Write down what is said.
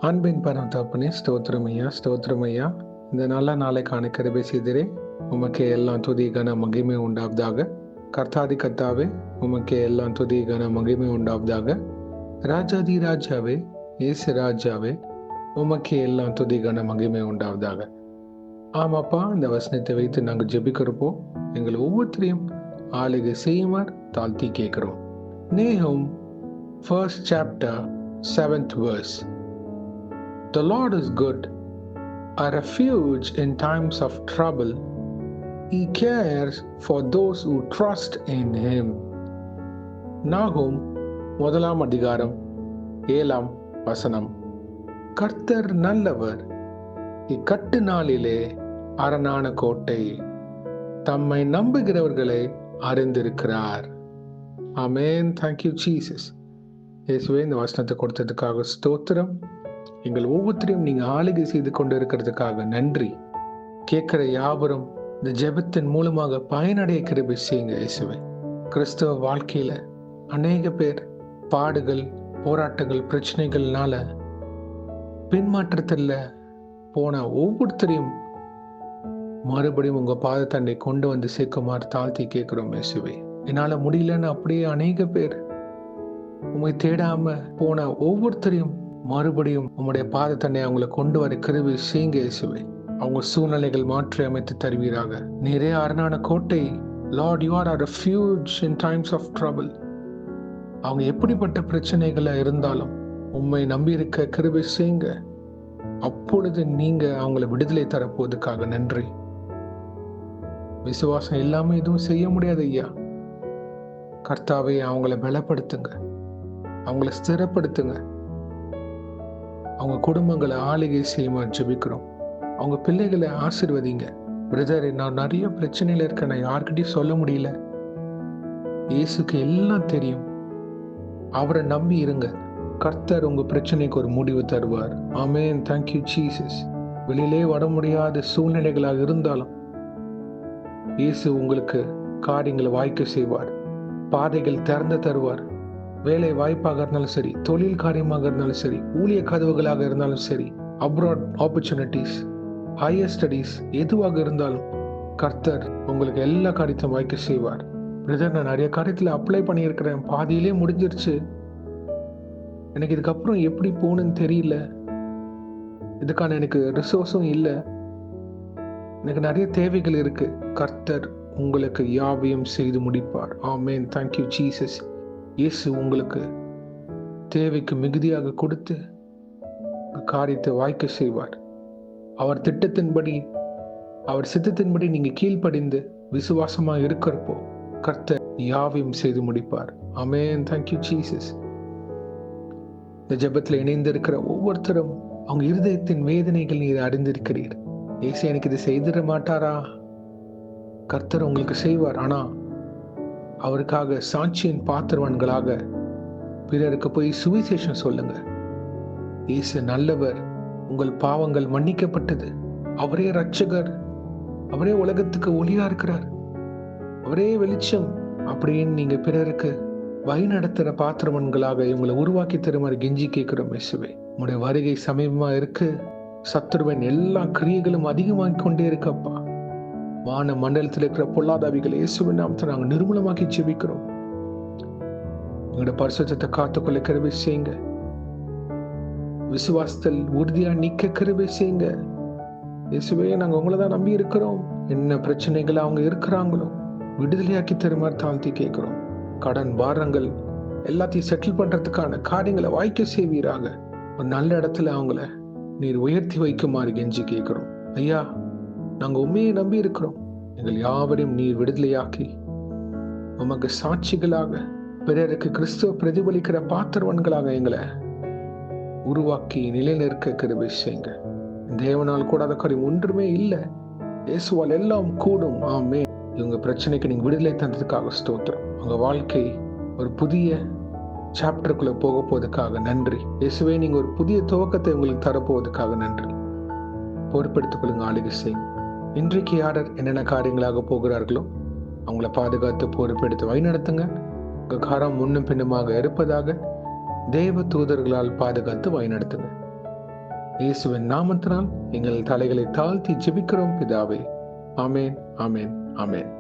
அன்பின் பரமதகப்பனே, ஸ்தோத்திரம் ஐயா, ஸ்தோத்திரம் ஐயா. இந்த நல்ல நாளை காண கிருபை செய்தீரே. உமக்கே எல்லாம் துதி கன மகிமை உண்டாவதாக. கர்த்தாதி கர்த்தாவே, உமக்கே எல்லாம் துதி கன மகிமை உண்டாவதாக. ராஜாதி ராஜாவே, இயேசு ராஜாவே, உமக்கே எல்லாம் துதி கன மகிமை உண்டாவதாக. ஆமாப்பா, இந்த வசனத்தை வைத்து நாங்கள் ஜெபிக்கிறப்போ எங்கள் ஒவ்வொருத்தரையும் ஆளுகை செய்யுமாறு தாழ்த்தி கேட்கிறோம். நேஹும் 1st chapter 7th verse. The Lord is good, a refuge in times of trouble. He cares for those who trust in Him. நாகும் 1ஆம் அதிகாரம் 7ஆம் வசனம். கர்த்தர் நல்லவர், இக்கட்டு நாளிலே அரணான கோட்டை, தம்மை நம்புகிறவர்களை அறிந்திருக்கிறார். ஆமென். Thank you Jesus. இயேசுவே, இந்த வசனத்தை கொடுத்ததுக்காக ஸ்தோத்திரம். எங்கள் ஒவ்வொருத்தரையும் நீங்க ஆளுகை செய்து கொண்டு இருக்கிறதுக்காக நன்றி. கேட்கிற யாவரும் இந்த ஜெபத்தின் மூலமாக பயனடைய கிருபை செய்யுங்க இயேசுவே. கிறிஸ்தவ வாழ்க்கையில அநேக பேர் பாடுகள், போராட்டங்கள், பிரச்சனைகள்னால பின்மாற்றத்தில் போன ஒவ்வொருத்தரையும் மறுபடியும் உங்க பாதத்தண்டை கொண்டு வந்து சேர்க்குமாறு தாழ்த்தி கேட்கிறோம் இயேசுவே. என்னால முடியலன்னு அப்படியே அநேக பேர் உண்மை தேடாம போன ஒவ்வொருத்தரையும் மறுபடியும் உம்முடைய பாதத்தண்டை அவங்களை கொண்டு வர கிருபை செய்யுங்க இயேசுவே. அவங்க சூழ்நிலைகள் மாற்றி அமைத்து தருவீராக. நீரே அரணான கோட்டை. Lord, you are a refuge in times of trouble. அவங்க எப்படிப்பட்ட பிரச்சனைகளா இருந்தாலும் உம்மை நம்பி இருக்க கிருபை செய்யுங்க. அப்பொழுது நீங்க அவங்களை விடுதலை தரப்போவதுக்காக நன்றி. விசுவாசம் இல்லாம எதுவும் செய்ய முடியாது ஐயா. கர்த்தாவே, அவங்கள பலப்படுத்துங்க, அவங்கள ஸ்திரப்படுத்துங்க. அவங்க குடும்பங்களை ஆளுகை செய்யுமா ஜெபிக்கிறோம். அவங்க பிள்ளைகளை ஆசீர்வதிங்க. பிரதர், நான் நிறைய பிரச்சனையில இருக்கேன், நான் யார்கிட்டயும் சொல்ல முடியல. இயேசுக்கு எல்லாம் தெரியும். அவரை நம்பி இருங்க. கர்த்தர் உங்க பிரச்சனைக்கு ஒரு முடிவு தருவார். ஆமென். Thank you Jesus. வெளியிலே வர முடியாத சூழ்நிலைகளாக இருந்தாலும் இயேசு உங்களுக்கு காரியங்களை வாய்க்க செய்வார். பாதைகள் திறந்து தருவார். வேலை வாய்ப்பாக இருந்தாலும் சரி, தொழில் காரியமாக இருந்தாலும் சரி, ஊழிய கதவுகளாக இருந்தாலும் சரி, அப்ராட் ஆப்பர்ச்சுனிட்டிஸ், ஹையர் ஸ்டடீஸ், எதுவாக இருந்தாலும் கர்த்தர் உங்களுக்கு எல்லா காரியத்தையும் வாய்க்க செய்வார். பிரதர், நான் நிறைய காரியத்தில் அப்ளை பண்ணியிருக்கிறேன், பாதியிலே முடிஞ்சிருச்சு, எனக்கு இதுக்கப்புறம் எப்படி போகணும்னு தெரியல, இதுக்கான எனக்கு ரிசோர்ஸும் இல்லை, எனக்கு நிறைய தேவைகள் இருக்கு. கர்த்தர் உங்களுக்கு யாவையும் செய்து முடிப்பார். ஆமென். Thank you Jesus. இயேசு உங்களுக்கு தேவைக்கு மிகுதியாக கொடுத்து காரியத்தை வாய்க்க செய்வார். அவர் திட்டத்தின்படி, அவர் சித்தத்தின்படி நீங்க கீழ்ப்படிந்து விசுவாசமா இருக்கிறப்போ கர்த்தர் யாவையும் செய்து முடிப்பார். ஆமென். Thank you Jesus. இந்த ஜெபத்தில் இணைந்திருக்கிற ஒவ்வொருத்தரும் அவங்க இருதயத்தின் வேதனைகள் நீர் அறிந்திருக்கிறீர். இயேசு எனக்கு இது செய்திட மாட்டாரா? கர்த்தர் உங்களுக்கு செய்வார். ஆனா அவருக்காக சாட்சியின் பாத்திரவான்களாக பிறருக்கு போய் சுவிசேஷம் சொல்லுங்க. இயேசு நல்லவர், உங்கள் பாவங்கள் மன்னிக்கப்பட்டது, அவரே ரட்சகர், அவரே உலகத்துக்கு ஒளியா இருக்கிறார், அவரே வெளிச்சம் அப்படின்னு நீங்க பிறருக்கு வழி நடத்துற பாத்திரவான்களாக இவங்களை உருவாக்கி தருமாறு கெஞ்சி கேட்கிறோம் இயேசுவே. உங்களுடைய வருகை சமீபமா இருக்கு. சத்துருவின் எல்லா கிரியைகளும் அதிகமாகி கொண்டே இருக்கப்பா. வான மண்டலத்தில் இருக்கிற பொல்லாதாவிகளை இயேசுவின் நாமத்தை நாங்கள் நிர்மூலமாக்கி ஜெபிக்கிறோம். எங்களோட பரிசுத்தத்தை காத்துக்கொள்ள கிருபை செய்யுங்க. விசுவாசத்தில் உறுதியா நிக்க கிருபை செய்யுங்க இயேசுவே. நாங்க உங்களை தான் நம்பி இருக்கிறோம். என்ன பிரச்சனைகள் அவங்க இருக்கிறாங்களோ விடுதலையாக்கி தருமாறு தாழ்த்தி கேட்கிறோம். கடன் பாரங்கள் எல்லாத்தையும் செட்டில் பண்றதுக்கான காரியங்களை வாய்க்க செய்வீராக. ஒரு நல்ல இடத்துல அவங்கள நீர் உயர்த்தி வைக்குமாறு கெஞ்சி கேட்கிறோம் ஐயா. நாங்க உண்மையை நம்பி இருக்கிறோம். எங்கள் யாவரையும் நீர் விடுதலையாக்கி உமக்கு சாட்சிகளாக பிறருக்கு கிறிஸ்துவ பிரதிபலிக்கிற பாத்திரவான்களாக எங்களை உருவாக்கி நிலைநிற்க கிருபை செய்யுங்க. தேவனால் கூடாத காரியம் ஒன்றுமே இல்லை. இயேசுவால் எல்லாம் கூடும். ஆமென். இவங்க பிரச்சனைக்கு நீங்க விடுதலை தந்ததுக்காக ஸ்தோத்திரம். உங்க வாழ்க்கை ஒரு புதிய சாப்டருக்குள்ள போக போவதுக்காக நன்றி இயேசுவே. நீங்க ஒரு புதிய துவக்கத்தை உங்களுக்கு தரப்போவதுக்காக நன்றி. பொறுப்பெடுத்துக் கொள்ளுங்க, ஆளுகை செய்யுங்க. இன்றைக்கு யாரர் என்னென்ன காரியங்களாக போகிறார்களோ அவங்கள பாதுகாத்து பொறுப்பெடுத்து வழிநடத்துங்க. உங்க கரம் முன்னும் பின்னுமாக இருப்பதாக தேவ தூதர்களால் பாதுகாத்து வழிநடத்துங்க. இயேசுவின் நாமத்தினால் எங்கள் தலைகளை தாழ்த்தி ஜெபிக்கிறோம் பிதாவே. ஆமென், ஆமென், ஆமென்.